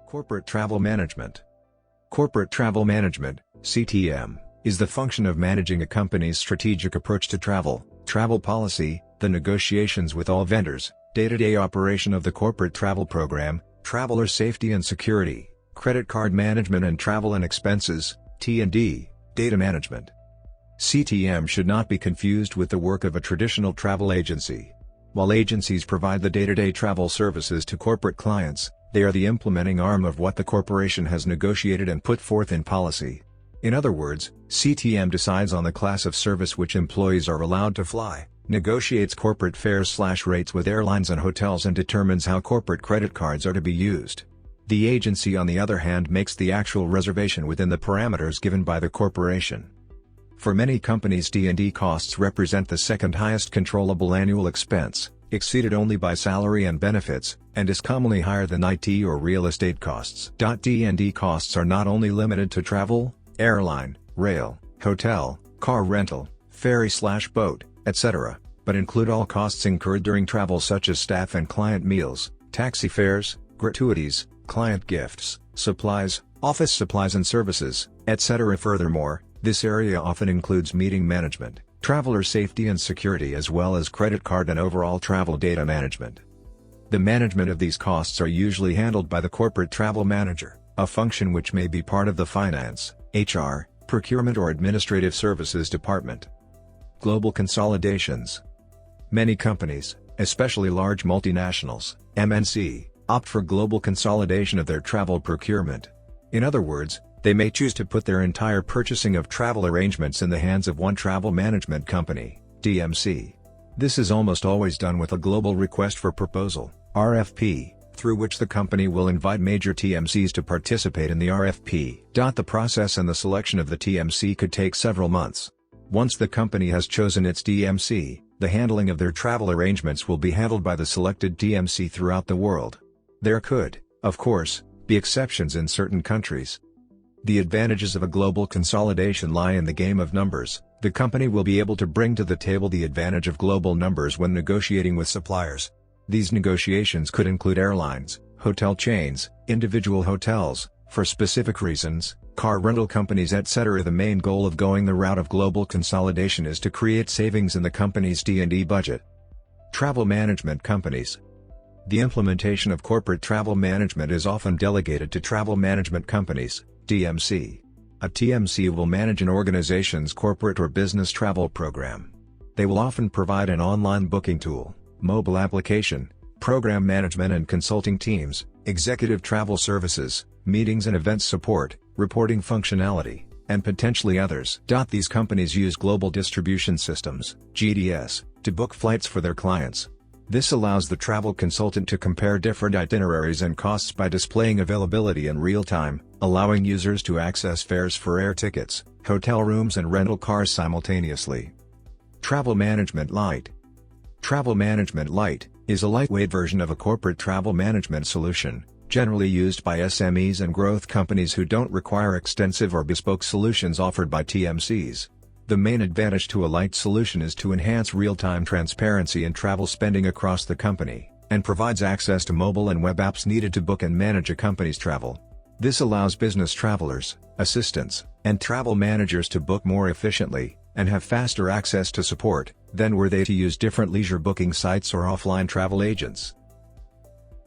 Corporate Travel Management. Corporate Travel Management, CTM, is the function of managing a company's strategic approach to travel, travel policy, the negotiations with all vendors, day-to-day operation of the corporate travel program, traveler safety and security, credit card management and travel and expenses, T&D, data management. CTM should not be confused with the work of a traditional travel agency. While agencies provide the day-to-day travel services to corporate clients, they are the implementing arm of what the corporation has negotiated and put forth in policy. In other words, CTM decides on the class of service which employees are allowed to fly, negotiates corporate fares/rates with airlines and hotels, and determines how corporate credit cards are to be used. The agency, on the other hand, makes the actual reservation within the parameters given by the corporation. For many companies, D&D costs represent the second highest controllable annual expense, exceeded only by salary and benefits, and is commonly higher than IT or real estate costs. D&D costs are not only limited to travel, airline, rail, hotel, car rental, ferry/boat, etc., but include all costs incurred during travel such as staff and client meals, taxi fares, gratuities, client gifts, supplies, office supplies and services, etc. Furthermore, this area often includes meeting management, traveler safety and security, as well as credit card and overall travel data management. The management of these costs are usually handled by the corporate travel manager, a function which may be part of the finance, HR, procurement or administrative services department. Global consolidations. Many companies, especially large multinationals, MNC, opt for global consolidation of their travel procurement. In other words, they may choose to put their entire purchasing of travel arrangements in the hands of one travel management company, DMC. This is almost always done with a global request for proposal, RFP, through which the company will invite major TMCs to participate in the RFP. The process and the selection of the TMC could take several months. Once the company has chosen its DMC, the handling of their travel arrangements will be handled by the selected TMC throughout the world. There could, of course, be exceptions in certain countries. The advantages of a global consolidation lie in the game of numbers. The company will be able to bring to the table the advantage of global numbers when negotiating with suppliers. These negotiations could include airlines, hotel chains, individual hotels, for specific reasons, car rental companies, etc. The main goal of going the route of global consolidation is to create savings in the company's D&D budget. Travel management companies. The implementation of corporate travel management is often delegated to travel management companies, TMC. A TMC will manage an organization's corporate or business travel program. They will often provide an online booking tool, mobile application, program management and consulting teams, executive travel services, meetings and events support, reporting functionality, and potentially others. These companies use global distribution systems, GDS, to book flights for their clients. This allows the travel consultant to compare different itineraries and costs by displaying availability in real time, allowing users to access fares for air tickets, hotel rooms and rental cars simultaneously. Travel Management Lite. Travel Management Lite is a lightweight version of a corporate travel management solution, generally used by SMEs and growth companies who don't require extensive or bespoke solutions offered by TMCs. The main advantage to a light solution is to enhance real-time transparency in travel spending across the company, and provides access to mobile and web apps needed to book and manage a company's travel. This allows business travelers, assistants, and travel managers to book more efficiently, and have faster access to support, than were they to use different leisure booking sites or offline travel agents.